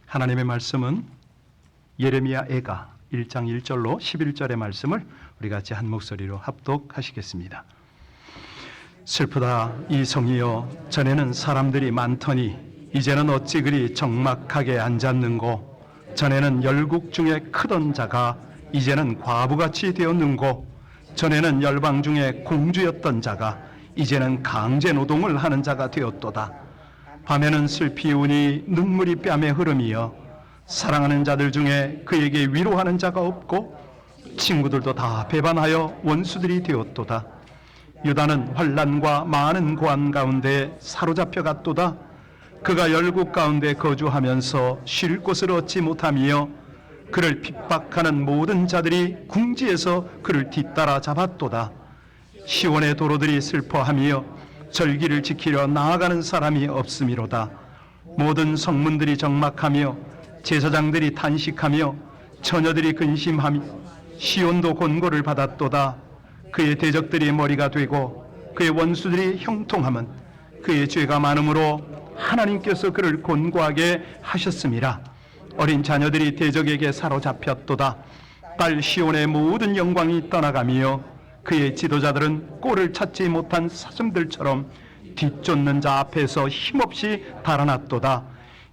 하나님의 말씀은 예레미야 애가 1장 1절로 11절의 말씀을 우리 같이 한 목소리로 합독하시겠습니다. 슬프다 이 성이여, 전에는 사람들이 많더니 이제는 어찌 그리 적막하게 앉았는고. 전에는 열국 중에 크던 자가 이제는 과부같이 되었는고. 전에는 열방 중에 공주였던 자가 이제는 강제 노동을 하는 자가 되었도다. 밤에는 슬피 우니 눈물이 뺨에 흐름이여, 사랑하는 자들 중에 그에게 위로하는 자가 없고 친구들도 다 배반하여 원수들이 되었도다. 유다는 환난과 많은 고한 가운데 사로잡혀 갔도다. 그가 열국 가운데 거주하면서 쉴 곳을 얻지 못하며 그를 핍박하는 모든 자들이 궁지에서 그를 뒤따라 잡았도다. 시온의 도로들이 슬퍼하며 절기를 지키려 나아가는 사람이 없음이로다. 모든 성문들이 적막하며 제사장들이 탄식하며 처녀들이 근심하며 시온도 곤고를 받았도다. 그의 대적들이 머리가 되고 그의 원수들이 형통함은 그의 죄가 많음으로 하나님께서 그를 곤고하게 하셨음이라. 어린 자녀들이 대적에게 사로잡혔도다. 딸 시온의 모든 영광이 떠나가며 그의 지도자들은 꼴을 찾지 못한 사슴들처럼 뒤쫓는 자 앞에서 힘없이 달아났도다.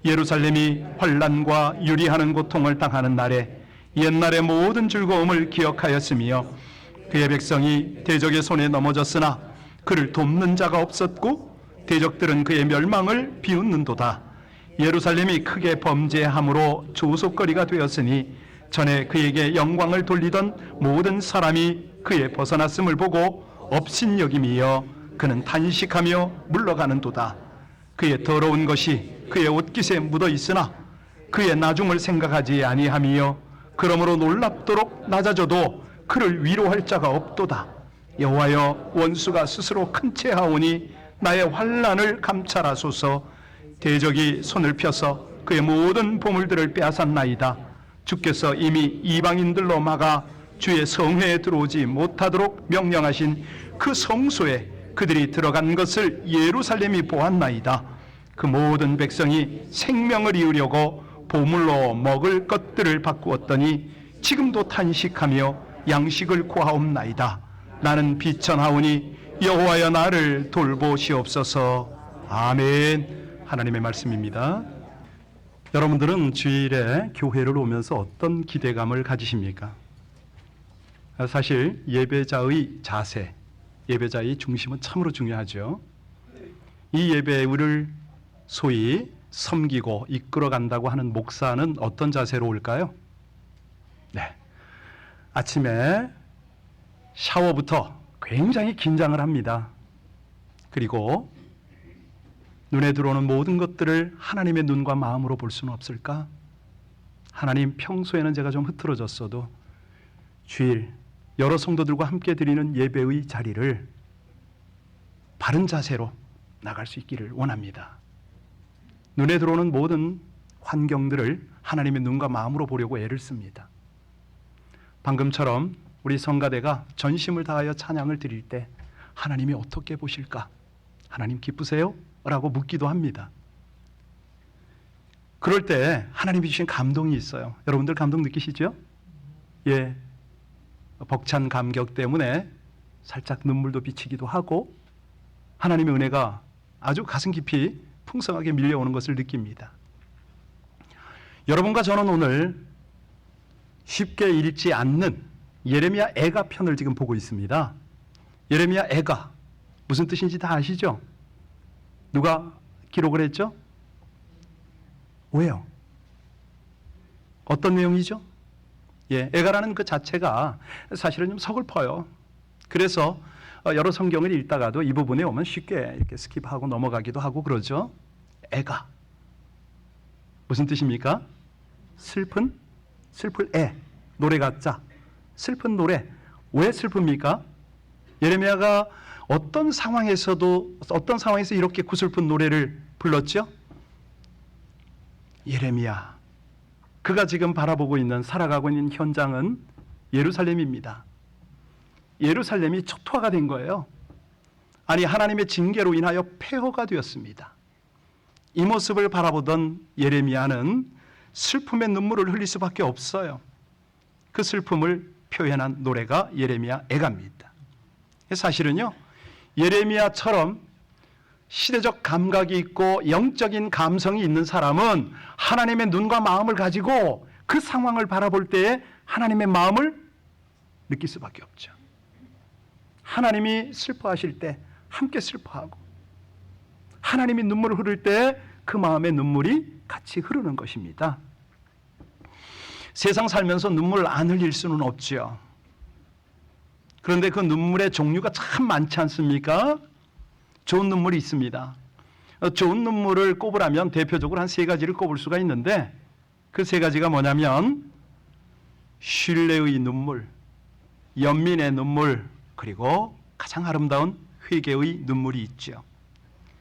예루살렘이 환난과 유리하는 고통을 당하는 날에 옛날의 모든 즐거움을 기억하였으며 그의 백성이 대적의 손에 넘어졌으나 그를 돕는 자가 없었고 대적들은 그의 멸망을 비웃는도다. 예루살렘이 크게 범죄함으로 조속거리가 되었으니 전에 그에게 영광을 돌리던 모든 사람이 그의 벗어났음을 보고 업신여김이여 그는 탄식하며 물러가는도다. 그의 더러운 것이 그의 옷깃에 묻어 있으나 그의 나중을 생각하지 아니하며 그러므로 놀랍도록 낮아져도 그를 위로할 자가 없도다. 여호와여, 원수가 스스로 큰 채 하오니 나의 환난을 감찰하소서. 대적이 손을 펴서 그의 모든 보물들을 빼앗았나이다. 주께서 이미 이방인들로 막아 주의 성회에 들어오지 못하도록 명령하신 그 성소에 그들이 들어간 것을 예루살렘이 보았나이다. 그 모든 백성이 생명을 이으려고 보물로 먹을 것들을 바꾸었더니 지금도 탄식하며 양식을 구하옵나이다. 나는 비천하오니 여호와여 나를 돌보시옵소서. 아멘. 하나님의 말씀입니다. 여러분들은 주일에 교회를 오면서 어떤 기대감을 가지십니까? 사실 예배자의 자세, 예배자의 중심은 참으로 중요하죠. 이 예배를 소위 섬기고 이끌어간다고 하는 목사는 어떤 자세로 올까요? 네, 아침에 샤워부터 굉장히 긴장을 합니다. 그리고 눈에 들어오는 모든 것들을 하나님의 눈과 마음으로 볼 수는 없을까? 하나님, 평소에는 제가 좀 흐트러졌어도 주일 여러 성도들과 함께 드리는 예배의 자리를 바른 자세로 나갈 수 있기를 원합니다. 눈에 들어오는 모든 환경들을 하나님의 눈과 마음으로 보려고 애를 씁니다. 방금처럼 우리 성가대가 전심을 다하여 찬양을 드릴 때 하나님이 어떻게 보실까? 하나님 기쁘세요? 라고 묻기도 합니다. 그럴 때 하나님이 주신 감동이 있어요. 여러분들 감동 느끼시죠? 예, 벅찬 감격 때문에 살짝 눈물도 비치기도 하고 하나님의 은혜가 아주 가슴 깊이 풍성하게 밀려오는 것을 느낍니다. 여러분과 저는 오늘 쉽게 읽지 않는 예레미야 애가 편을 지금 보고 있습니다. 예레미야 애가 무슨 뜻인지 다 아시죠? 누가 기록을 했죠? 왜요? 어떤 내용이죠? 예, 애가라는 그 자체가 사실은 좀 서글퍼요. 그래서 여러 성경을 읽다가도 이 부분에 오면 쉽게 이렇게 스킵하고 넘어가기도 하고 그러죠. 애가 무슨 뜻입니까? 슬픈 애, 노래 가짜, 슬픈 노래. 왜 슬픕니까? 예레미야가 어떤 상황에서 이렇게 구슬픈 노래를 불렀죠? 예레미야, 그가 지금 바라보고 있는, 살아가고 있는 현장은 예루살렘입니다. 예루살렘이 초토화가 된 거예요. 아니, 하나님의 징계로 인하여 폐허가 되었습니다. 이 모습을 바라보던 예레미야는 슬픔의 눈물을 흘릴 수밖에 없어요. 그 슬픔을 표현한 노래가 예레미야 애가입니다. 사실은요, 예레미야처럼 시대적 감각이 있고 영적인 감성이 있는 사람은 하나님의 눈과 마음을 가지고 그 상황을 바라볼 때에 하나님의 마음을 느낄 수밖에 없죠. 하나님이 슬퍼하실 때 함께 슬퍼하고, 하나님이 눈물을 흐를 때 그 마음의 눈물이 같이 흐르는 것입니다. 세상 살면서 눈물을 안 흘릴 수는 없지요. 그런데 그 눈물의 종류가 참 많지 않습니까? 좋은 눈물이 있습니다. 좋은 눈물을 꼽으라면 대표적으로 한 3가지를 꼽을 수가 있는데, 그 3가지가 뭐냐면 신뢰의 눈물, 연민의 눈물, 그리고 가장 아름다운 회개의 눈물이 있죠.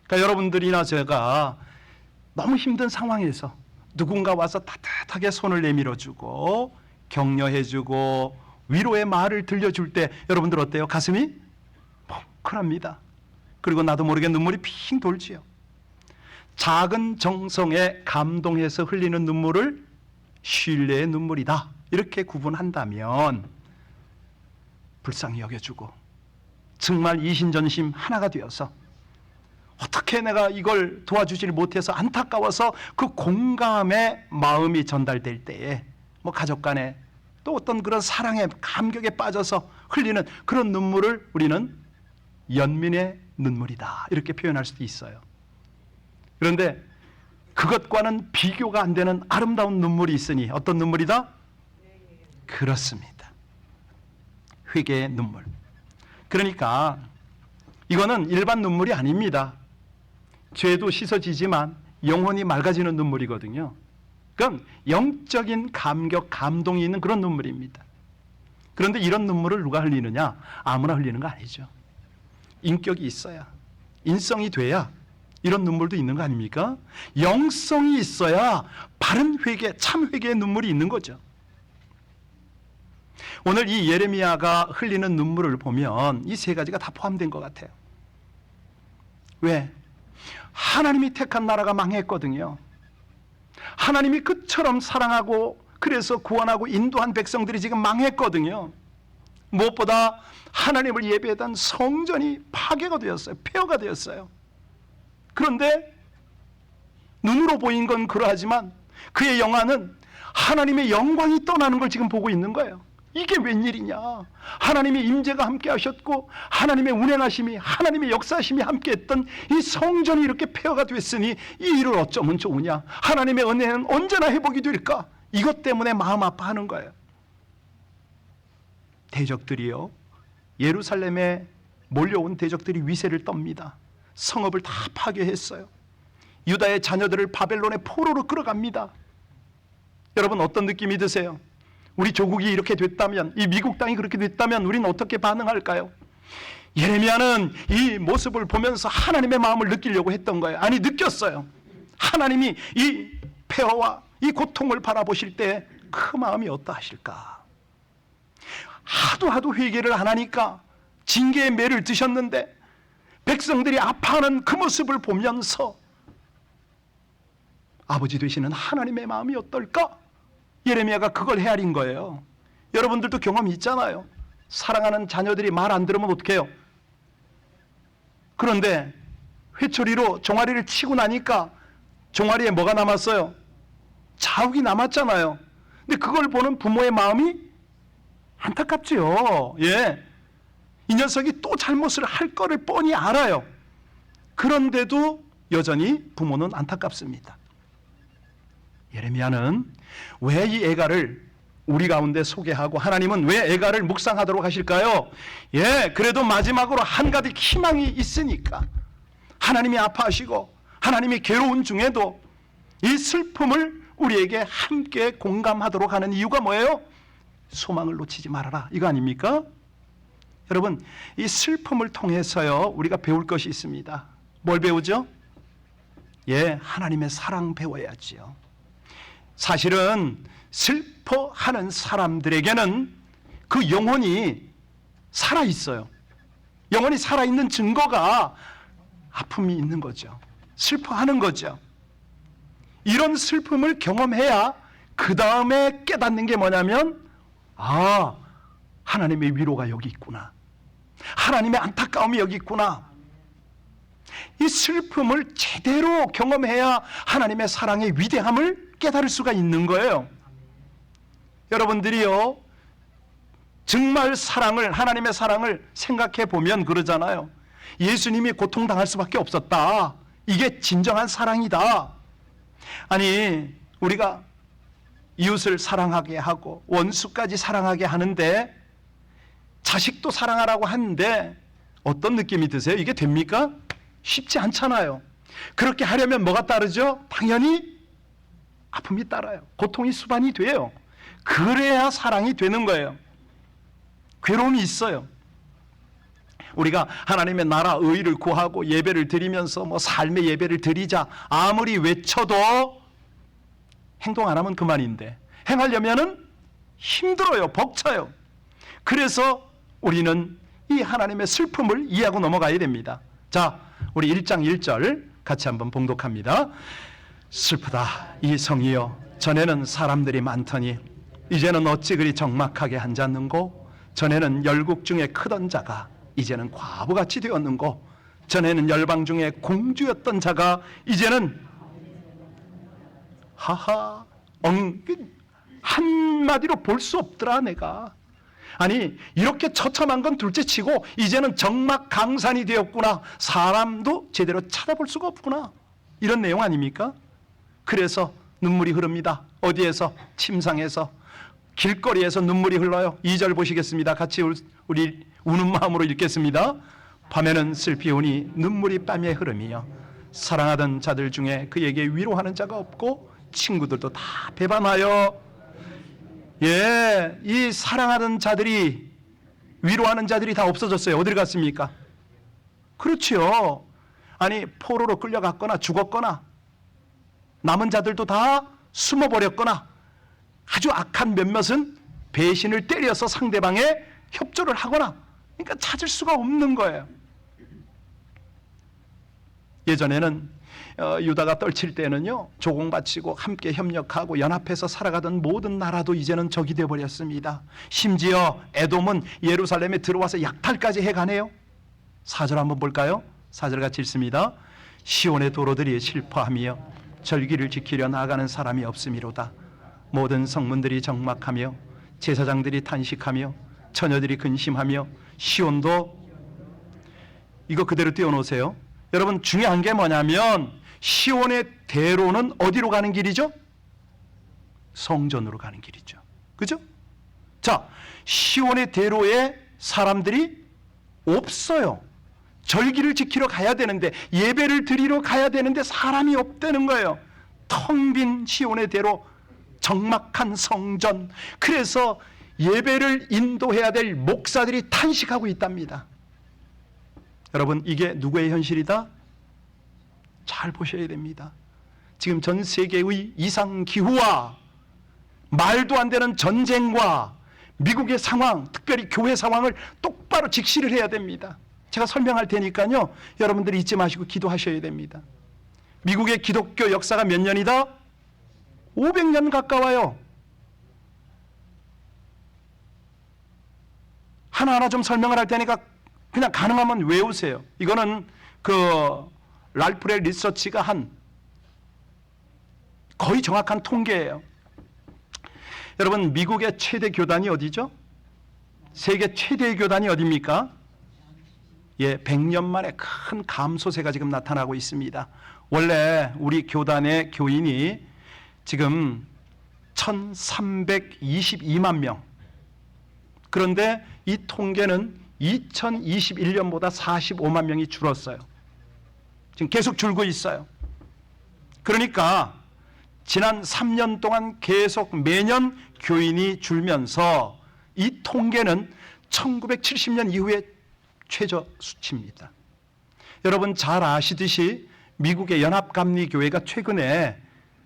그러니까 여러분들이나 제가 너무 힘든 상황에서 누군가 와서 따뜻하게 손을 내밀어주고 격려해주고 위로의 말을 들려줄 때 여러분들 어때요? 가슴이 뭉클합니다. 그리고 나도 모르게 눈물이 핑 돌지요. 작은 정성에 감동해서 흘리는 눈물을 신뢰의 눈물이다, 이렇게 구분한다면 불쌍히 여겨주고 정말 이심전심 하나가 되어서 어떻게 내가 이걸 도와주질 못해서 안타까워서 그 공감의 마음이 전달될 때에 뭐 가족 간에 또 어떤 그런 사랑의 감격에 빠져서 흘리는 그런 눈물을 우리는 연민의 눈물이다, 이렇게 표현할 수도 있어요. 그런데 그것과는 비교가 안 되는 아름다운 눈물이 있으니 어떤 눈물이다? 그렇습니다. 회개의 눈물. 그러니까 이거는 일반 눈물이 아닙니다. 죄도 씻어지지만 영혼이 맑아지는 눈물이거든요. 그건 영적인 감격, 감동이 있는 그런 눈물입니다. 그런데 이런 눈물을 누가 흘리느냐? 아무나 흘리는 거 아니죠. 인격이 있어야, 인성이 돼야 이런 눈물도 있는 거 아닙니까? 영성이 있어야 바른 회개, 참 회개의 눈물이 있는 거죠. 오늘 이 예레미야가 흘리는 눈물을 보면 이 3가지가 다 포함된 것 같아요. 왜? 하나님이 택한 나라가 망했거든요. 하나님이 그처럼 사랑하고 그래서 구원하고 인도한 백성들이 지금 망했거든요. 무엇보다 하나님을 예배하던 성전이 파괴가 되었어요. 폐허가 되었어요. 그런데 눈으로 보인 건 그러하지만 그의 영안은 하나님의 영광이 떠나는 걸 지금 보고 있는 거예요. 이게 웬일이냐? 하나님의 임재가 함께 하셨고 하나님의 운행하심이, 하나님의 역사하심이 함께했던 이 성전이 이렇게 폐허가 됐으니 이 일을 어쩌면 좋으냐? 하나님의 은혜는 언제나 회복이 될까? 이것 때문에 마음 아파하는 거예요. 대적들이요, 예루살렘에 몰려온 대적들이 위세를 떱니다. 성읍을 다 파괴했어요. 유다의 자녀들을 바벨론의 포로로 끌어갑니다. 여러분 어떤 느낌이 드세요? 우리 조국이 이렇게 됐다면, 이 미국 땅이 그렇게 됐다면 우리는 어떻게 반응할까요? 예레미야는 이 모습을 보면서 하나님의 마음을 느끼려고 했던 거예요. 아니, 느꼈어요. 하나님이 이 폐허와 이 고통을 바라보실 때 그 마음이 어떠하실까? 하도 회개를 안 하니까 징계의 매를 드셨는데 백성들이 아파하는 그 모습을 보면서 아버지 되시는 하나님의 마음이 어떨까? 예레미야가 그걸 헤아린 거예요. 여러분들도 경험이 있잖아요. 사랑하는 자녀들이 말 안 들으면 어떻게 해요? 그런데 회초리로 종아리를 치고 나니까 종아리에 뭐가 남았어요? 자욱이 남았잖아요. 근데 그걸 보는 부모의 마음이 안타깝지요. 예. 이 녀석이 또 잘못을 할 거를 뻔히 알아요. 그런데도 여전히 부모는 안타깝습니다. 예레미야는 왜 이 애가를 우리 가운데 소개하고 하나님은 왜 애가를 묵상하도록 하실까요? 예, 그래도 마지막으로 한가득 희망이 있으니까 하나님이 아파하시고 하나님이 괴로운 중에도 이 슬픔을 우리에게 함께 공감하도록 하는 이유가 뭐예요? 소망을 놓치지 말아라, 이거 아닙니까? 여러분, 이 슬픔을 통해서요 우리가 배울 것이 있습니다. 뭘 배우죠? 예, 하나님의 사랑 배워야지요. 사실은 슬퍼하는 사람들에게는 그 영혼이 살아있어요. 영혼이 살아있는 증거가 아픔이 있는 거죠. 슬퍼하는 거죠. 이런 슬픔을 경험해야 그 다음에 깨닫는 게 뭐냐면, 아, 하나님의 위로가 여기 있구나. 하나님의 안타까움이 여기 있구나. 이 슬픔을 제대로 경험해야 하나님의 사랑의 위대함을 깨달을 수가 있는 거예요. 여러분들이요, 정말 사랑을, 하나님의 사랑을 생각해 보면 그러잖아요. 예수님이 고통당할 수밖에 없었다. 이게 진정한 사랑이다. 아니, 우리가 이웃을 사랑하게 하고 원수까지 사랑하게 하는데, 자식도 사랑하라고 하는데 어떤 느낌이 드세요? 이게 됩니까? 쉽지 않잖아요. 그렇게 하려면 뭐가 따르죠? 당연히 아픔이 따라요. 고통이 수반이 돼요. 그래야 사랑이 되는 거예요. 괴로움이 있어요. 우리가 하나님의 나라 의를 구하고 예배를 드리면서 뭐 삶의 예배를 드리자 아무리 외쳐도 행동 안 하면 그만인데, 행하려면은 힘들어요. 벅차요. 그래서 우리는 이 하나님의 슬픔을 이해하고 넘어가야 됩니다. 자, 우리 1장 1절 같이 한번 봉독합니다. 슬프다 이 성이여, 전에는 사람들이 많더니 이제는 어찌 그리 적막하게 앉았는고. 전에는 열국 중에 크던 자가 이제는 과부같이 되었는고. 전에는 열방 중에 공주였던 자가 이제는 하하 한마디로 볼 수 없더라 내가. 아니, 이렇게 처참한 건 둘째치고 이제는 적막강산이 되었구나. 사람도 제대로 찾아볼 수가 없구나. 이런 내용 아닙니까? 그래서 눈물이 흐릅니다. 어디에서? 침상에서, 길거리에서 눈물이 흘러요. 2절 보시겠습니다. 같이 우리 우는 마음으로 읽겠습니다. 밤에는 슬피 우니 눈물이 밤에 흐름이여, 사랑하던 자들 중에 그에게 위로하는 자가 없고 친구들도 다 배반하여. 예, 이 사랑하는 자들이, 위로하는 자들이 다 없어졌어요. 어디를 갔습니까? 그렇지요. 아니, 포로로 끌려갔거나 죽었거나, 남은 자들도 다 숨어버렸거나, 아주 악한 몇몇은 배신을 때려서 상대방의 협조를 하거나, 그러니까 찾을 수가 없는 거예요. 예전에는 유다가 떨칠 때는요, 조공바치고 함께 협력하고 연합해서 살아가던 모든 나라도 이제는 적이 되어버렸습니다. 심지어 에돔은 예루살렘에 들어와서 약탈까지 해가네요. 4절 한번 볼까요? 4절 같이 읽습니다. 시온의 도로들이 슬퍼하며 절기를 지키려 나아가는 사람이 없음이로다. 모든 성문들이 적막하며 제사장들이 탄식하며 처녀들이 근심하며. 시온도, 이거 그대로 띄워놓으세요. 여러분, 중요한 게 뭐냐면 시온의 대로는 어디로 가는 길이죠? 성전으로 가는 길이죠. 그죠? 자, 시온의 대로에 사람들이 없어요. 절기를 지키러 가야 되는데, 예배를 드리러 가야 되는데 사람이 없다는 거예요. 텅 빈 시온의 대로, 적막한 성전. 그래서 예배를 인도해야 될 목사들이 탄식하고 있답니다. 여러분, 이게 누구의 현실이다? 잘 보셔야 됩니다. 지금 전 세계의 이상기후와 말도 안 되는 전쟁과 미국의 상황, 특별히 교회 상황을 똑바로 직시를 해야 됩니다. 제가 설명할 테니까요, 여러분들이 잊지 마시고 기도하셔야 됩니다. 미국의 기독교 역사가 몇 년이다? 500년 가까워요. 하나하나 좀 설명을 할 테니까 그냥 가능하면 외우세요. 이거는 랄프레 리서치가 한 거의 정확한 통계예요. 여러분, 미국의 최대 교단이 어디죠? 세계 최대의 교단이 어디입니까? 예, 100년 만에 큰 감소세가 지금 나타나고 있습니다. 원래 우리 교단의 교인이 지금 1322만 명. 그런데 이 통계는 2021년보다 45만 명이 줄었어요. 지금 계속 줄고 있어요. 그러니까 지난 3년 동안 계속 매년 교인이 줄면서 이 통계는 1970년 이후에 최저 수치입니다. 여러분 잘 아시듯이 미국의 연합감리교회가 최근에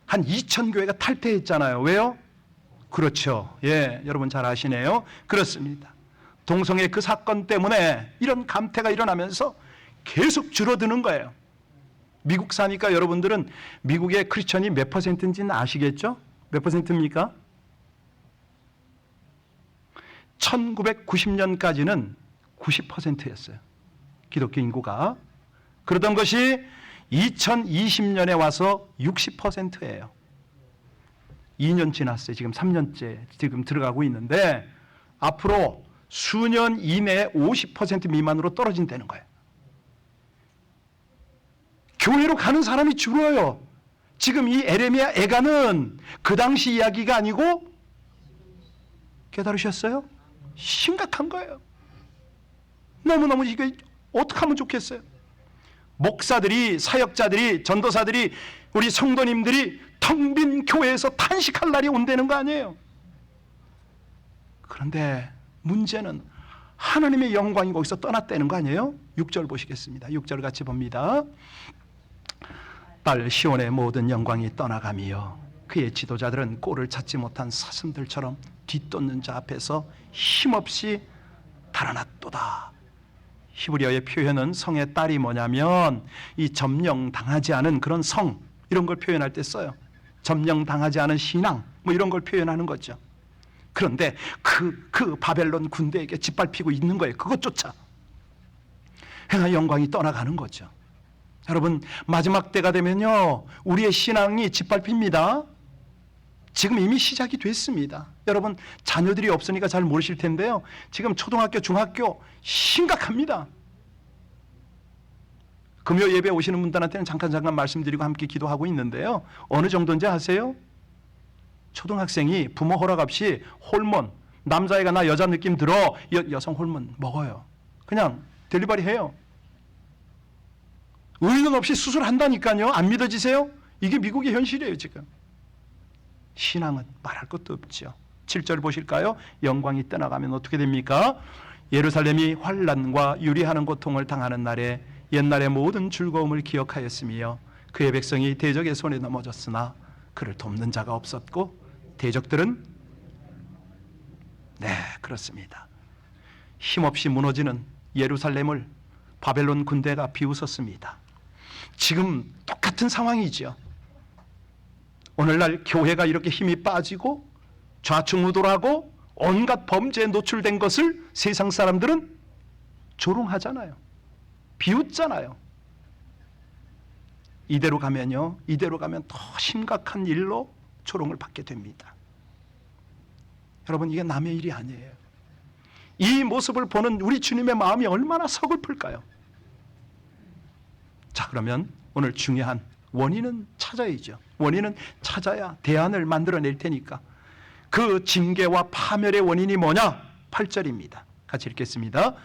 한 2,000교회가 탈퇴했잖아요. 왜요? 그렇죠. 예, 여러분 잘 아시네요. 그렇습니다. 동성애 그 사건 때문에 이런 감퇴가 일어나면서 계속 줄어드는 거예요. 미국 사니까 여러분들은 미국의 크리스천이 몇 %인지는 아시겠죠? 몇 퍼센트입니까? 1990년까지는 90%였어요. 기독교 인구가. 그러던 것이 2020년에 와서 60%예요. 2년 지났어요. 지금 3년째 지금 들어가고 있는데 앞으로 수년 이내에 50% 미만으로 떨어진다는 거예요. 교회로 가는 사람이 줄어요. 지금 이 에레미야 애가는 그 당시 이야기가 아니고 깨달으셨어요? 심각한 거예요. 너무너무 이게 어떻게 하면 좋겠어요? 목사들이, 사역자들이, 전도사들이, 우리 성도님들이 텅 빈 교회에서 탄식할 날이 온다는 거 아니에요. 그런데 문제는 하나님의 영광이 거기서 떠났다는 거 아니에요? 6절 보시겠습니다. 6절 같이 봅니다. 딸 시온의 모든 영광이 떠나가며 그의 지도자들은 꼴을 찾지 못한 사슴들처럼 뒤쫓는 자 앞에서 힘없이 달아났도다. 히브리어의 표현은 성의 딸이 뭐냐면 이 점령당하지 않은 그런 성, 이런 걸 표현할 때 써요. 점령당하지 않은 신앙, 뭐 이런 걸 표현하는 거죠. 그런데 그 바벨론 군대에게 짓밟히고 있는 거예요. 그것조차. 그러니까 영광이 떠나가는 거죠. 여러분, 마지막 때가 되면요, 우리의 신앙이 짓밟힙니다. 지금 이미 시작이 됐습니다. 여러분, 자녀들이 없으니까 잘 모르실 텐데요, 지금 초등학교, 중학교 심각합니다. 금요 예배 오시는 분들한테는 잠깐 말씀드리고 함께 기도하고 있는데요, 어느 정도인지 아세요? 초등학생이 부모 허락 없이 호르몬, 남자애가 나 여자 느낌 들어, 여성 호르몬 먹어요. 그냥 델리버리 해요. 의논 없이 수술한다니까요. 안 믿어지세요? 이게 미국의 현실이에요. 지금 신앙은 말할 것도 없죠. 7절 보실까요? 영광이 떠나가면 어떻게 됩니까? 예루살렘이 환난과 유리하는 고통을 당하는 날에 옛날의 모든 즐거움을 기억하였으며 그의 백성이 대적의 손에 넘어졌으나 그를 돕는 자가 없었고 대적들은, 네, 그렇습니다. 힘없이 무너지는 예루살렘을 바벨론 군대가 비웃었습니다. 지금 똑같은 상황이죠. 오늘날 교회가 이렇게 힘이 빠지고 좌충우돌하고 온갖 범죄에 노출된 것을 세상 사람들은 조롱하잖아요. 비웃잖아요. 이대로 가면요, 이대로 가면 더 심각한 일로 조롱을 받게 됩니다. 여러분, 이게 남의 일이 아니에요. 이 모습을 보는 우리 주님의 마음이 얼마나 서글플까요? 자, 그러면 오늘 중요한 원인은 찾아야죠. 원인은 찾아야 대안을 만들어낼 테니까 그 징계와 파멸의 원인이 뭐냐? 8절입니다. 같이 읽겠습니다.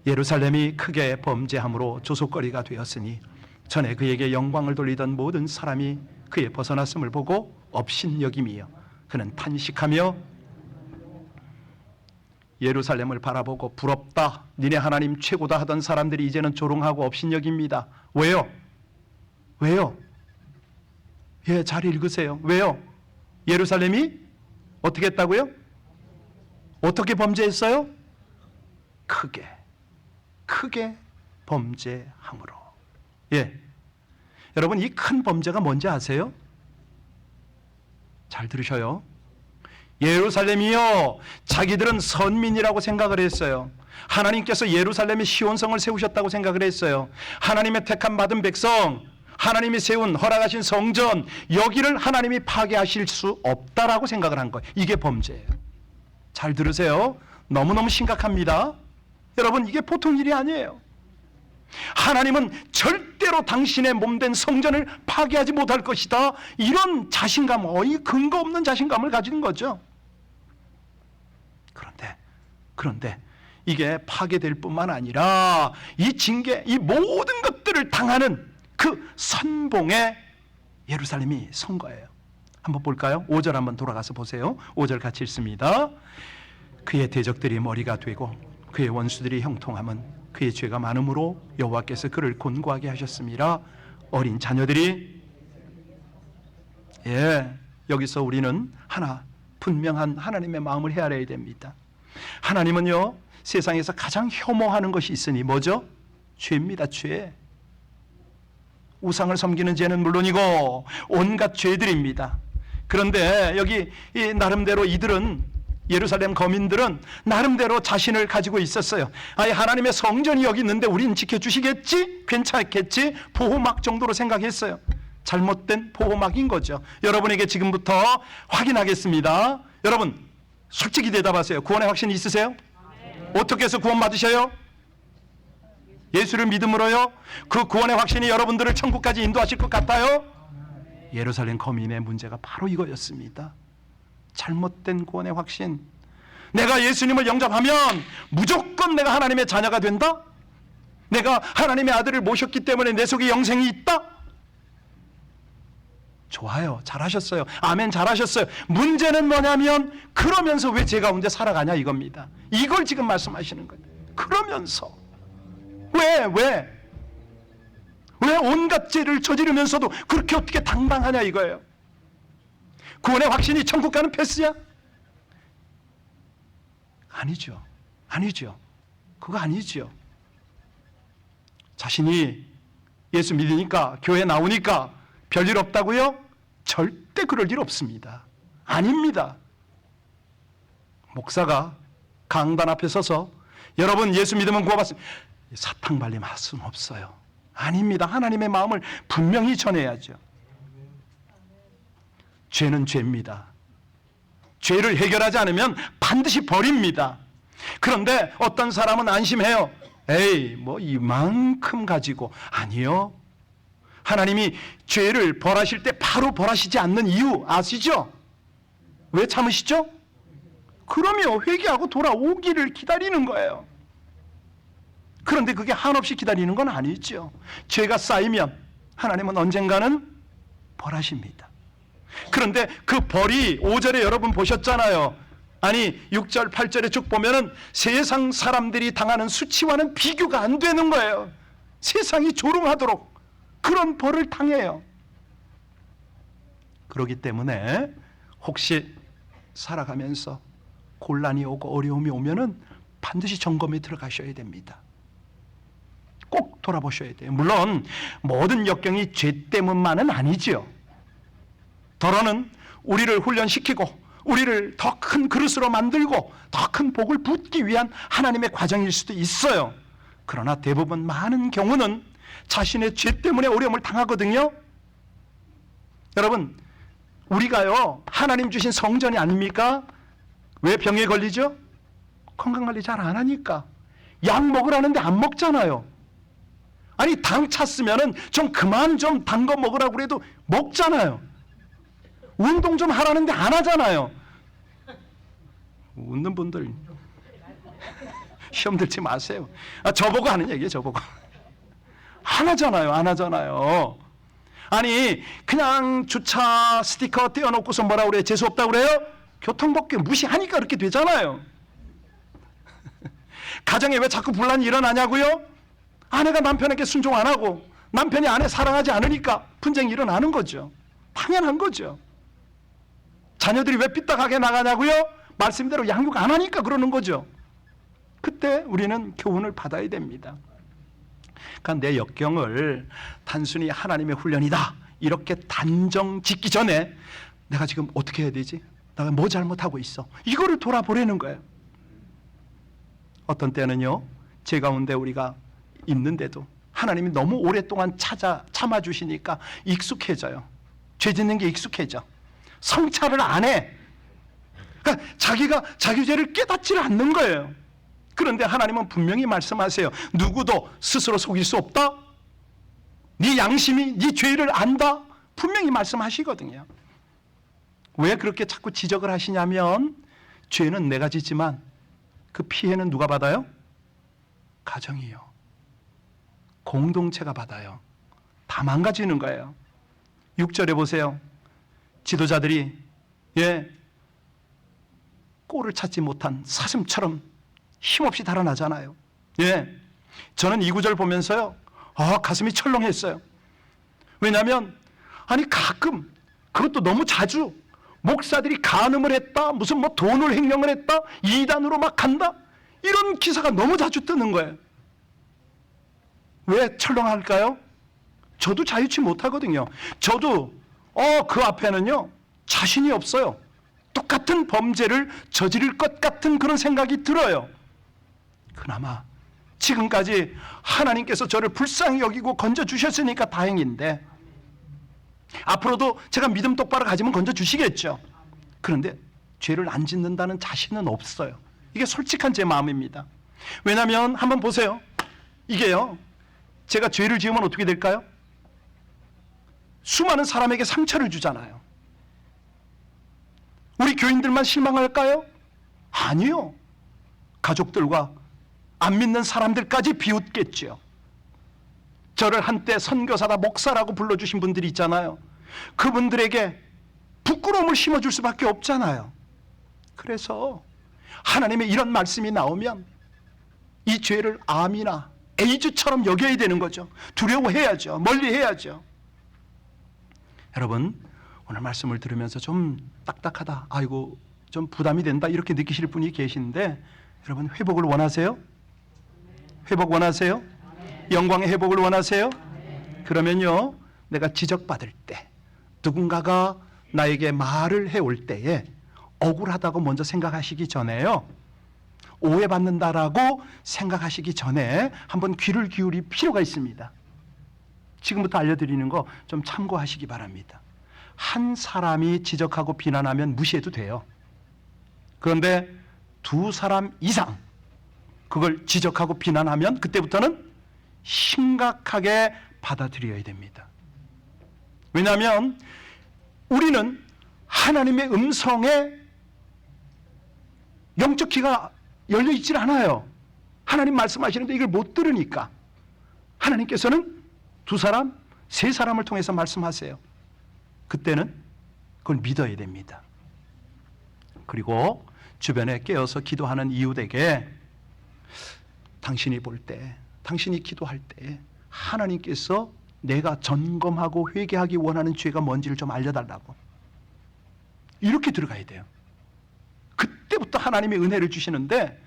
예루살렘이 크게 범죄함으로 조속거리가 되었으니 전에 그에게 영광을 돌리던 모든 사람이 그의 벗어났음을 보고 업신여김이요 그는 탄식하며 예루살렘을 바라보고 부럽다, 니네 하나님 최고다 하던 사람들이 이제는 조롱하고 업신여깁니다. 왜요? 왜요? 예, 잘 읽으세요. 왜요? 예루살렘이 어떻게 했다고요? 어떻게 범죄했어요? 크게 범죄함으로. 예, 여러분, 이 큰 범죄가 뭔지 아세요? 잘 들으셔요. 예루살렘이요, 자기들은 선민이라고 생각을 했어요. 하나님께서 예루살렘에 시온성을 세우셨다고 생각을 했어요. 하나님의 택함 받은 백성, 하나님이 세운 허락하신 성전, 여기를 하나님이 파괴하실 수 없다라고 생각을 한 거예요. 이게 범죄예요. 잘 들으세요. 너무너무 심각합니다. 여러분, 이게 보통 일이 아니에요. 하나님은 절대로 당신의 몸된 성전을 파괴하지 못할 것이다, 이런 자신감, 이 근거 없는 자신감을 가진 거죠. 그런데 이게 파괴될 뿐만 아니라 이 징계, 이 모든 것들을 당하는 그 선봉에 예루살렘이 선 거예요. 한번 볼까요? 5절 한번 돌아가서 보세요. 5절 같이 읽습니다. 그의 대적들이 머리가 되고 그의 원수들이 형통함은 그의 죄가 많음으로 여호와께서 그를 곤고하게 하셨습니다. 어린 자녀들이, 예, 여기서 우리는 하나 분명한 하나님의 마음을 헤아려야 됩니다. 하나님은요, 세상에서 가장 혐오하는 것이 있으니 뭐죠? 죄입니다. 죄. 우상을 섬기는 죄는 물론이고 온갖 죄들입니다. 그런데 여기 이 나름대로 이들은, 예루살렘 거민들은 나름대로 자신을 가지고 있었어요. 아예 하나님의 성전이 여기 있는데 우리는 지켜주시겠지? 괜찮겠지? 보호막 정도로 생각했어요. 잘못된 보호막인 거죠. 여러분에게 지금부터 확인하겠습니다. 여러분 솔직히 대답하세요. 구원의 확신 있으세요? 어떻게 해서 구원 받으셔요? 예수를 믿음으로요? 그 구원의 확신이 여러분들을 천국까지 인도하실 것 같아요? 예루살렘 거민의 문제가 바로 이거였습니다. 잘못된 구원의 확신. 내가 예수님을 영접하면 무조건 내가 하나님의 자녀가 된다? 내가 하나님의 아들을 모셨기 때문에 내 속에 영생이 있다? 좋아요. 잘하셨어요. 아멘, 잘하셨어요. 문제는 뭐냐면 그러면서 왜 제 가운데 살아가냐 이겁니다. 이걸 지금 말씀하시는 거예요. 그러면서 왜 온갖 죄를 저지르면서도 그렇게 어떻게 당당하냐 이거예요. 구원의 확신이 천국 가는 패스야? 아니죠. 그거 아니죠. 자신이 예수 믿으니까, 교회 나오니까 별일 없다고요? 절대 그럴 일 없습니다. 아닙니다. 목사가 강단 앞에 서서 여러분 예수 믿으면 구원받습니다, 사탕 발림 할 수는 없어요. 아닙니다. 하나님의 마음을 분명히 전해야죠. 죄는 죄입니다. 죄를 해결하지 않으면 반드시 버립니다. 그런데 어떤 사람은 안심해요. 에이, 뭐 이만큼 가지고. 아니요. 하나님이 죄를 벌하실 때 바로 벌하시지 않는 이유 아시죠? 왜 참으시죠? 그러면 회개하고 돌아오기를 기다리는 거예요. 그런데 그게 한없이 기다리는 건 아니죠. 죄가 쌓이면 하나님은 언젠가는 벌하십니다. 그런데 그 벌이 5절에 여러분 보셨잖아요. 아니 6절 8절에 쭉 보면은 세상 사람들이 당하는 수치와는 비교가 안 되는 거예요. 세상이 조롱하도록 그런 벌을 당해요. 그렇기 때문에 혹시 살아가면서 곤란이 오고 어려움이 오면은 반드시 점검에 들어가셔야 됩니다. 꼭 돌아보셔야 돼요. 물론 모든 역경이 죄 때문만은 아니죠. 더러는 우리를 훈련시키고 우리를 더 큰 그릇으로 만들고 더 큰 복을 붓기 위한 하나님의 과정일 수도 있어요. 그러나 대부분 많은 경우는 자신의 죄 때문에 어려움을 당하거든요. 여러분, 우리가요 하나님 주신 성전이 아닙니까? 왜 병에 걸리죠? 건강관리 잘 안 하니까. 약 먹으라는데 안 먹잖아요. 아니 당 찼으면은 좀 그만 좀 단 거 먹으라고 그래도 먹잖아요. 운동 좀 하라는데 안 하잖아요. 웃는 분들 시험 들지 마세요. 저보고 하는 얘기예요. 저보고. 안 하잖아요. 아니 그냥 주차 스티커 떼어놓고서 뭐라 그래요? 재수 없다 그래요? 교통법규 무시하니까 그렇게 되잖아요. 가정에 왜 자꾸 분란이 일어나냐고요? 아내가 남편에게 순종 안 하고 남편이 아내 사랑하지 않으니까 분쟁이 일어나는 거죠. 당연한 거죠. 자녀들이 왜 삐딱하게 나가냐고요? 말씀대로 양육 안 하니까 그러는 거죠. 그때 우리는 교훈을 받아야 됩니다. 그러니까 내 역경을 단순히 하나님의 훈련이다 이렇게 단정 짓기 전에 내가 지금 어떻게 해야 되지? 내가 뭐 잘못하고 있어? 이거를 돌아보려는 거예요. 어떤 때는요 제 가운데 우리가 있는데도 하나님이 너무 오랫동안 참아주시니까 익숙해져요. 죄 짓는 게 익숙해져. 성찰을 안 해. 그러니까 자기가 자기 죄를 깨닫지를 않는 거예요. 그런데 하나님은 분명히 말씀하세요. 누구도 스스로 속일 수 없다. 네 양심이 네 죄를 안다. 분명히 말씀하시거든요. 왜 그렇게 자꾸 지적을 하시냐면 죄는 내가 짓지만 그 피해는 누가 받아요? 가정이요. 공동체가 받아요. 다 망가지는 거예요. 6절에 보세요. 지도자들이 꼴을 찾지 못한 사슴처럼 힘없이 달아나잖아요. 저는 이 구절 보면서요 가슴이 철렁했어요. 왜냐하면 아니 가끔 그것도 너무 자주 목사들이 간음을 했다, 무슨 뭐 돈을 횡령을 했다, 이단으로 막 간다, 이런 기사가 너무 자주 뜨는 거예요. 왜 철렁할까요? 저도 자유치 못하거든요. 저도 그 앞에는요 자신이 없어요. 똑같은 범죄를 저지를 것 같은 그런 생각이 들어요. 그나마 지금까지 하나님께서 저를 불쌍히 여기고 건져주셨으니까 다행인데, 앞으로도 제가 믿음 똑바로 가지면 건져주시겠죠. 그런데 죄를 안 짓는다는 자신은 없어요. 이게 솔직한 제 마음입니다. 왜냐하면 한번 보세요. 이게요, 제가 죄를 지으면 어떻게 될까요? 수많은 사람에게 상처를 주잖아요. 우리 교인들만 실망할까요? 아니요. 가족들과 안 믿는 사람들까지 비웃겠죠. 저를 한때 선교사다 목사라고 불러주신 분들이 있잖아요. 그분들에게 부끄러움을 심어줄 수밖에 없잖아요. 그래서 하나님의 이런 말씀이 나오면 이 죄를 암이나 에이즈처럼 여겨야 되는 거죠. 두려워해야죠. 멀리해야죠. 여러분, 오늘 말씀을 들으면서 좀 딱딱하다, 아이고 좀 부담이 된다, 이렇게 느끼실 분이 계신데, 여러분 회복을 원하세요? 회복 원하세요? 영광의 회복을 원하세요? 그러면요, 내가 지적받을 때, 누군가가 나에게 말을 해올 때에 억울하다고 먼저 생각하시기 전에요, 오해받는다라고 생각하시기 전에 한번 귀를 기울일 필요가 있습니다. 지금부터 알려드리는 거 좀 참고하시기 바랍니다. 한 사람이 지적하고 비난하면 무시해도 돼요. 그런데 두 사람 이상 그걸 지적하고 비난하면 그때부터는 심각하게 받아들여야 됩니다. 왜냐하면 우리는 하나님의 음성에 영적 귀가 열려 있질 않아요. 하나님 말씀하시는데 이걸 못 들으니까. 하나님께서는 두 사람, 세 사람을 통해서 말씀하세요. 그때는 그걸 믿어야 됩니다. 그리고 주변에 깨어서 기도하는 이웃에게 당신이 볼 때, 당신이 기도할 때 하나님께서 내가 점검하고 회개하기 원하는 죄가 뭔지를 좀 알려달라고, 이렇게 들어가야 돼요. 그때부터 하나님의 은혜를 주시는데,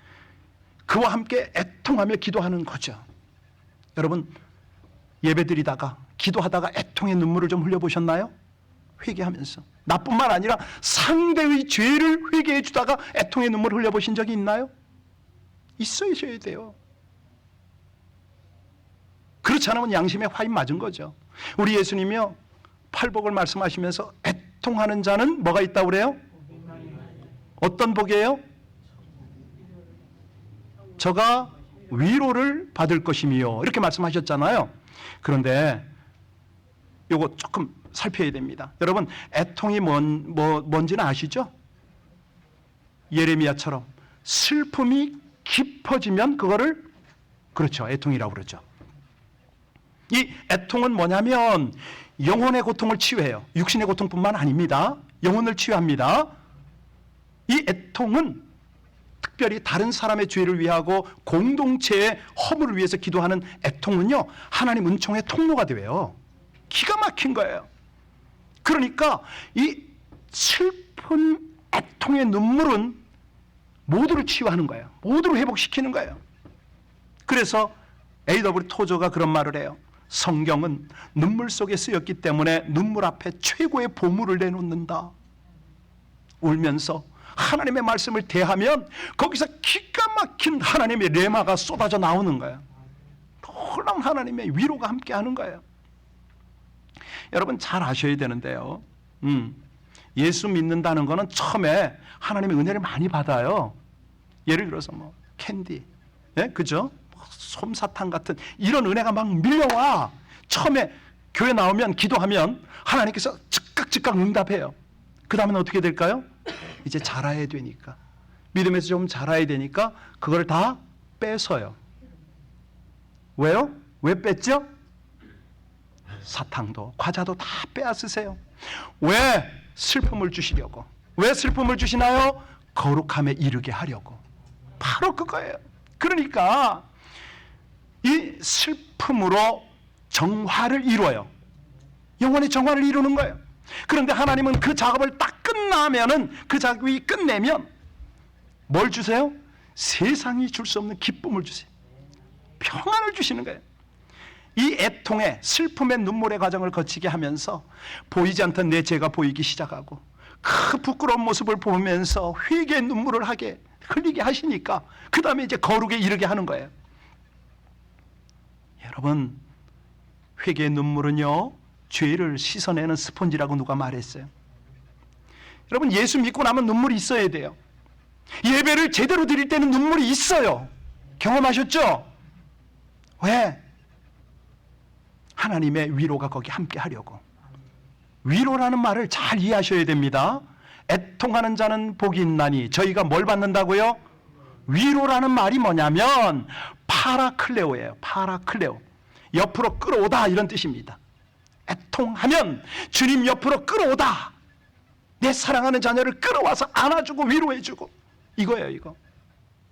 그와 함께 애통하며 기도하는 거죠. 여러분, 예배드리다가 기도하다가 애통의 눈물을 좀 흘려보셨나요? 회개하면서. 나뿐만 아니라 상대의 죄를 회개해 주다가 애통의 눈물을 흘려보신 적이 있나요? 있어야 돼요. 그렇지 않으면 양심에 화인 맞은 거죠. 우리 예수님이요, 팔복을 말씀하시면서 애통하는 자는 뭐가 있다고 그래요? 어떤 복이에요? 저가 위로를 받을 것이며, 이렇게 말씀하셨잖아요. 그런데 요거 조금 살펴야 됩니다. 여러분, 애통이 뭔지는 아시죠? 예레미야처럼 슬픔이 깊어지면 그거를, 그렇죠, 애통이라고 그러죠. 이 애통은 뭐냐면 영혼의 고통을 치유해요. 육신의 고통뿐만 아닙니다. 영혼을 치유합니다. 이 애통은 특별히 다른 사람의 죄를 위하고 공동체의 허물을 위해서 기도하는 애통은요, 하나님 은총의 통로가 돼요. 기가 막힌 거예요. 그러니까 이 슬픈 애통의 눈물은 모두를 치유하는 거예요. 모두를 회복시키는 거예요. 그래서 A.W. 토저가 그런 말을 해요. 성경은 눈물 속에 쓰였기 때문에 눈물 앞에 최고의 보물을 내놓는다. 울면서 하나님의 말씀을 대하면 거기서 기가 막힌 하나님의 레마가 쏟아져 나오는 거예요. 놀라운 하나님의 위로가 함께하는 거예요. 여러분, 잘 아셔야 되는데요, 예수 믿는다는 거는 처음에 하나님의 은혜를 많이 받아요. 예를 들어서 뭐 캔디, 예? 그죠? 솜사탕 같은 이런 은혜가 막 밀려와. 처음에 교회 나오면 기도하면 하나님께서 즉각 응답해요. 그 다음엔 어떻게 될까요? 이제 자라야 되니까, 믿음에서 좀 자라야 되니까 그걸 다 뺏어요. 왜요? 왜 뺐죠? 사탕도 과자도 다 빼앗으세요. 왜? 슬픔을 주시려고. 왜 슬픔을 주시나요? 거룩함에 이르게 하려고. 바로 그거예요. 그러니까 이 슬픔으로 정화를 이루어요. 영혼의 정화를 이루는 거예요. 그런데 하나님은 그 작업을 딱 끝나면은, 그 작업이 끝내면 뭘 주세요? 세상이 줄 수 없는 기쁨을 주세요. 평안을 주시는 거예요. 이 애통의 슬픔의 눈물의 과정을 거치게 하면서 보이지 않던 내 죄가 보이기 시작하고, 그 부끄러운 모습을 보면서 회개의 눈물을 흘리게 하시니까 그 다음에 이제 거룩에 이르게 하는 거예요. 여러분, 회개의 눈물은요, 죄를 씻어내는 스펀지라고 누가 말했어요. 여러분, 예수 믿고 나면 눈물이 있어야 돼요. 예배를 제대로 드릴 때는 눈물이 있어요. 경험하셨죠? 왜? 하나님의 위로가 거기 함께 하려고. 위로라는 말을 잘 이해하셔야 됩니다. 애통하는 자는 복이 있나니. 저희가 뭘 받는다고요? 위로라는 말이 뭐냐면 파라클레오예요. 파라클레오. 옆으로 끌어오다, 이런 뜻입니다. 애통하면 주님 옆으로 끌어오다. 내 사랑하는 자녀를 끌어와서 안아주고 위로해주고, 이거예요. 이거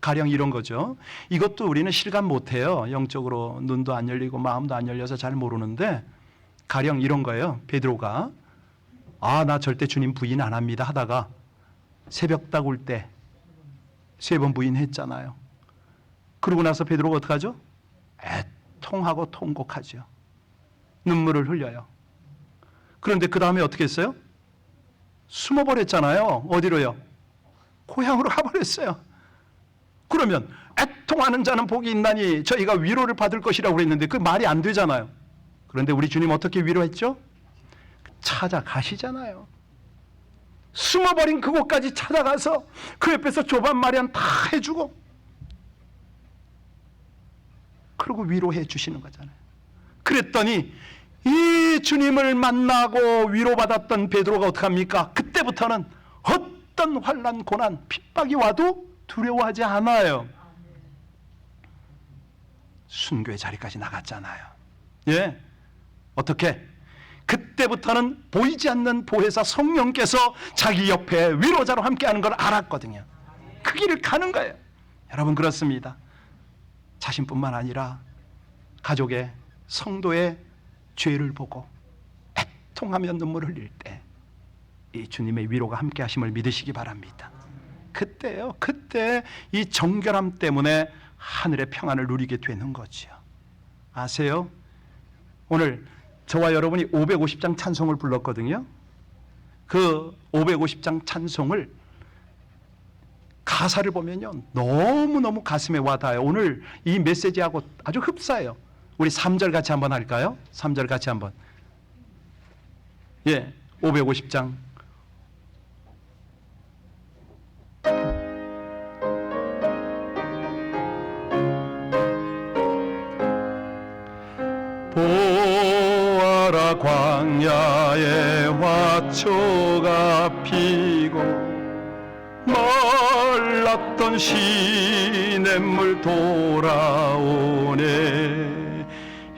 가령 이런 거죠. 이것도 우리는 실감 못해요. 영적으로 눈도 안 열리고 마음도 안 열려서 잘 모르는데, 가령 이런 거예요. 베드로가 나 절대 주님 부인 안 합니다 하다가 새벽 올 때 3번 부인했잖아요. 그러고 나서 베드로가 어떡하죠? 애통하고 통곡하죠. 눈물을 흘려요. 그런데 그 다음에 어떻게 했어요? 숨어버렸잖아요. 어디로요? 고향으로 가버렸어요. 그러면 애통하는 자는 복이 있나니 저희가 위로를 받을 것이라고 그랬는데 그 말이 안 되잖아요. 그런데 우리 주님 어떻게 위로했죠? 찾아가시잖아요. 숨어버린 그곳까지 찾아가서 그 옆에서 조반 마련 다 해주고, 그리고 위로해 주시는 거잖아요. 그랬더니 이 주님을 만나고 위로받았던 베드로가 어떡합니까? 그때부터는 어떤 환난, 고난, 핍박이 와도 두려워하지 않아요. 순교의 자리까지 나갔잖아요. 예? 어떻게? 그때부터는 보이지 않는 보혜사 성령께서 자기 옆에 위로자로 함께하는 걸 알았거든요. 그 길을 가는 거예요. 여러분, 그렇습니다. 자신뿐만 아니라 가족의, 성도의 죄를 보고 애통하며 눈물을 흘릴 때 이 주님의 위로가 함께 하심을 믿으시기 바랍니다. 그때요, 그때 이 정결함 때문에 하늘의 평안을 누리게 되는 거죠. 아세요? 오늘 저와 여러분이 550장 찬송을 불렀거든요. 그 550장 찬송을 가사를 보면요, 너무너무 가슴에 와닿아요. 오늘 이 메시지하고 아주 흡사해요. 우리 3절 같이 한번 할까요? 3절 같이 한번. 예, 550장. 보아라, 광야에 화초가 피고 몰랐던 시냇물 돌아오네.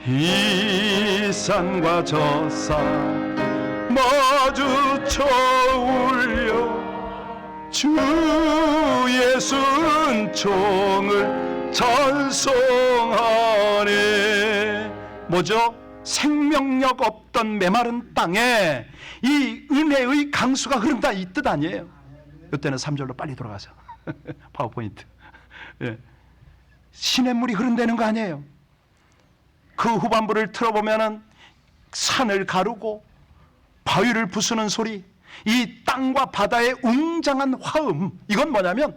이 산과 저 산 마주쳐 울려 주 예수 은총을 찬송하네. 뭐죠? 생명력 없던 메마른 땅에 이 은혜의 강수가 흐른다, 이 뜻 아니에요? 이때는 3절로 빨리 돌아가서 파워포인트. 예. 시냇물이 흐른다는 거 아니에요? 그 후반부를 틀어보면은 산을 가르고 바위를 부수는 소리, 이 땅과 바다의 웅장한 화음, 이건 뭐냐면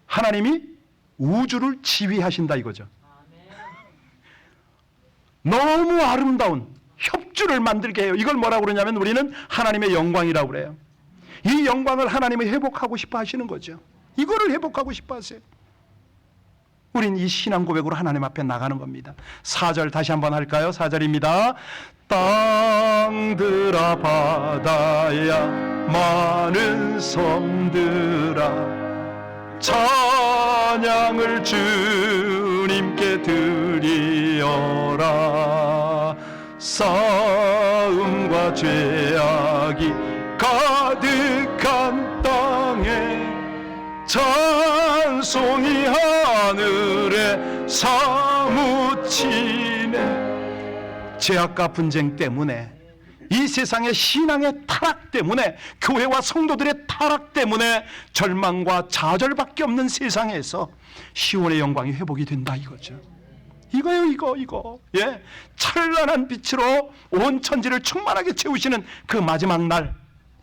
하나님이 우주를 지휘하신다 이거죠. 너무 아름다운 협주를 만들게 해요. 이걸 뭐라고 그러냐면 우리는 하나님의 영광이라고 그래요. 이 영광을 하나님이 회복하고 싶어 하시는 거죠. 이거를 회복하고 싶어 하세요. 우린 이 신앙 고백으로 하나님 앞에 나가는 겁니다. 4절 다시 한번 할까요? 4절입니다. 땅들아 바다야 많은 섬들아 찬양을 주님께 드리어라. 싸움과 죄악이 가득한 땅에 찬송이 하늘에 사무치네. 죄악과 분쟁 때문에, 이 세상의 신앙의 타락 때문에, 교회와 성도들의 타락 때문에 절망과 좌절밖에 없는 세상에서 시온의 영광이 회복이 된다 이거죠. 이거요, 이거. 예, 찬란한 빛으로 온 천지를 충만하게 채우시는 그 마지막 날,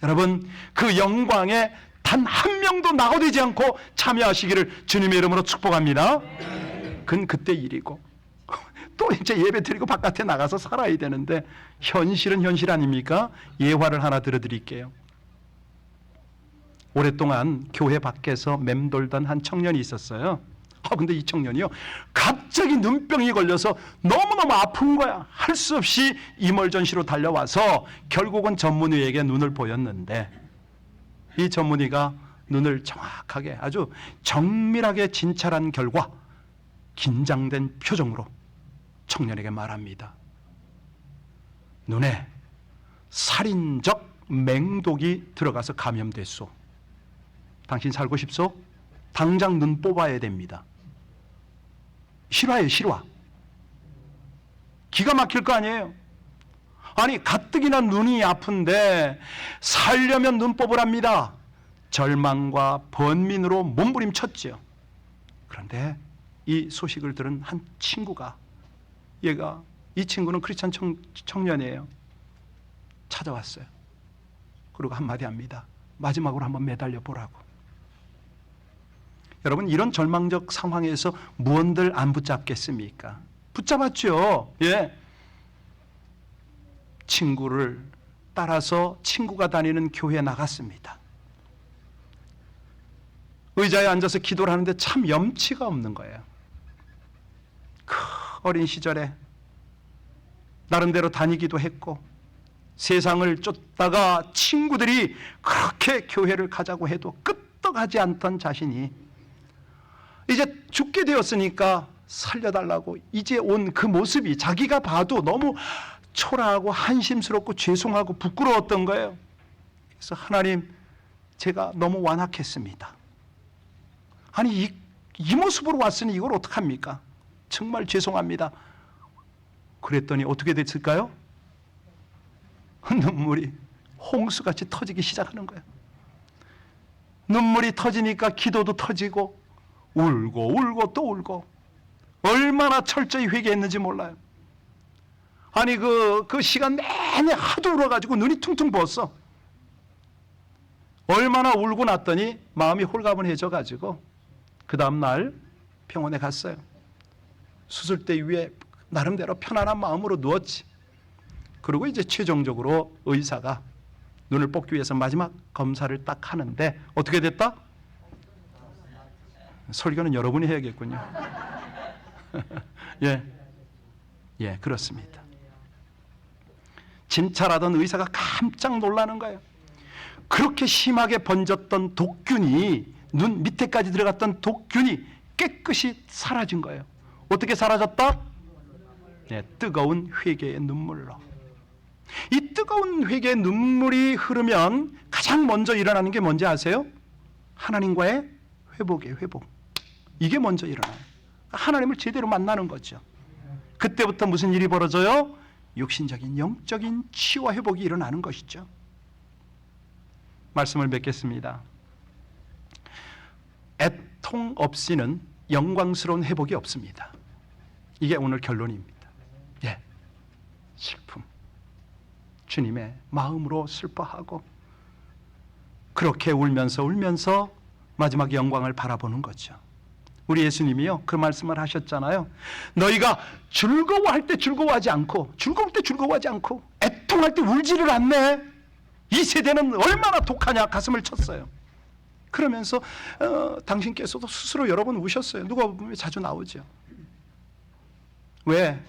여러분, 그 영광에 단 한 명도 낙오되지 않고 참여하시기를 주님의 이름으로 축복합니다. 그건 그때 일이고 또 이제 예배 드리고 바깥에 나가서 살아야 되는데 현실은 현실 아닙니까? 예화를 하나 들어드릴게요. 오랫동안 교회 밖에서 맴돌던 한 청년이 있었어요. 근데 이 청년이요, 갑자기 눈병이 걸려서 너무너무 아픈 거야. 할 수 없이 이멀전시로 달려와서 결국은 전문의에게 눈을 보였는데, 이 전문의가 눈을 정확하게 아주 정밀하게 진찰한 결과 긴장된 표정으로 청년에게 말합니다. 눈에 살인적 맹독이 들어가서 감염됐소. 당신 살고 싶소? 당장 눈 뽑아야 됩니다. 실화예요, 실화. 기가 막힐 거 아니에요. 아니, 가뜩이나 눈이 아픈데 살려면 눈 뽑으랍니다. 절망과 번민으로 몸부림쳤죠. 그런데 이 소식을 들은 한 친구가, 이 친구는 크리스찬 청년이에요. 찾아왔어요. 그리고 한마디 합니다. 마지막으로 한번 매달려 보라고. 여러분, 이런 절망적 상황에서 무언들 안 붙잡겠습니까? 붙잡았죠. 예. 친구를 따라서 친구가 다니는 교회에 나갔습니다. 의자에 앉아서 기도를 하는데 참 염치가 없는 거예요. 어린 시절에 나름대로 다니기도 했고 세상을 쫓다가 친구들이 그렇게 교회를 가자고 해도 끄떡하지 않던 자신이 이제 죽게 되었으니까 살려달라고 이제 온 그 모습이 자기가 봐도 너무 초라하고 한심스럽고 죄송하고 부끄러웠던 거예요. 그래서 하나님, 제가 너무 완악했습니다. 아니, 이 모습으로 왔으니 이걸 어떡합니까? 정말 죄송합니다. 그랬더니 어떻게 됐을까요? 눈물이 홍수같이 터지기 시작하는 거예요. 눈물이 터지니까 기도도 터지고 울고 또 울고, 얼마나 철저히 회개했는지 몰라요. 아니 그 시간 내내 하도 울어가지고 눈이 퉁퉁 부었어. 얼마나 울고 났더니 마음이 홀가분해져가지고 그 다음날 병원에 갔어요. 수술대 위에 나름대로 편안한 마음으로 누웠지. 그리고 이제 최종적으로 의사가 눈을 뽑기 위해서 마지막 검사를 딱 하는데 어떻게 됐다? 설교는 여러분이 해야겠군요. 예, 그렇습니다. 진찰하던 의사가 깜짝 놀라는 거예요. 그렇게 심하게 번졌던 독균이, 눈 밑에까지 들어갔던 독균이 깨끗이 사라진 거예요. 어떻게 사라졌다? 뜨거운 회개의 눈물로. 이 뜨거운 회개의 눈물이 흐르면 가장 먼저 일어나는 게 뭔지 아세요? 하나님과의 회복이에요. 회복. 이게 먼저 일어나요. 하나님을 제대로 만나는 거죠. 그때부터 무슨 일이 벌어져요? 육신적인 영적인 치유와 회복이 일어나는 것이죠. 말씀을 맺겠습니다. 애통 없이는 영광스러운 회복이 없습니다. 이게 오늘 결론입니다. 슬픔, 주님의 마음으로 슬퍼하고 그렇게 울면서 마지막 영광을 바라보는 거죠. 우리 예수님이요, 그 말씀을 하셨잖아요. 너희가 즐거워할 때 즐거워하지 않고, 즐거울 때 즐거워하지 않고, 애통할 때 울지를 않네. 이 세대는 얼마나 독하냐 가슴을 쳤어요. 그러면서 당신께서도 스스로 여러 번 우셨어요. 누가 보면 자주 나오죠. 왜?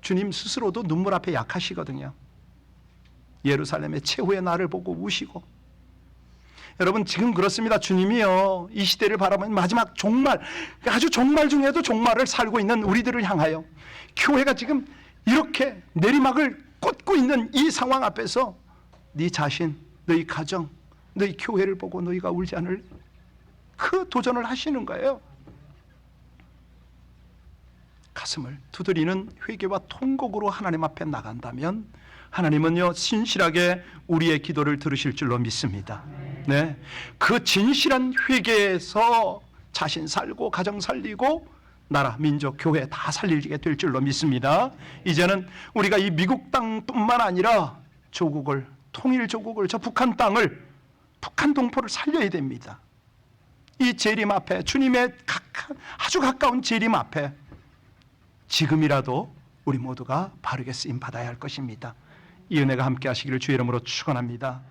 주님 스스로도 눈물 앞에 약하시거든요. 예루살렘의 최후의 날을 보고 우시고. 여러분, 지금 그렇습니다. 주님이요, 이 시대를 바라보면 마지막 종말, 아주 종말 중에도 종말을 살고 있는 우리들을 향하여 교회가 지금 이렇게 내리막을 꽂고 있는 이 상황 앞에서 네 자신, 너희 가정, 너희 교회를 보고 너희가 울지 않을 그 도전을 하시는 거예요. 가슴을 두드리는 회개와 통곡으로 하나님 앞에 나간다면 하나님은요, 신실하게 우리의 기도를 들으실 줄로 믿습니다. 네, 그 진실한 회개에서 자신 살고 가정 살리고 나라, 민족, 교회 다 살리게 될 줄로 믿습니다. 이제는 우리가 이 미국 땅뿐만 아니라 조국을 통일조국을, 저 북한 땅을, 북한 동포를 살려야 됩니다. 이 재림 앞에, 주님의 아주 가까운 재림 앞에 지금이라도 우리 모두가 바르게 쓰임 받아야 할 것입니다. 이 은혜가 함께 하시기를 주의 이름으로 축원합니다.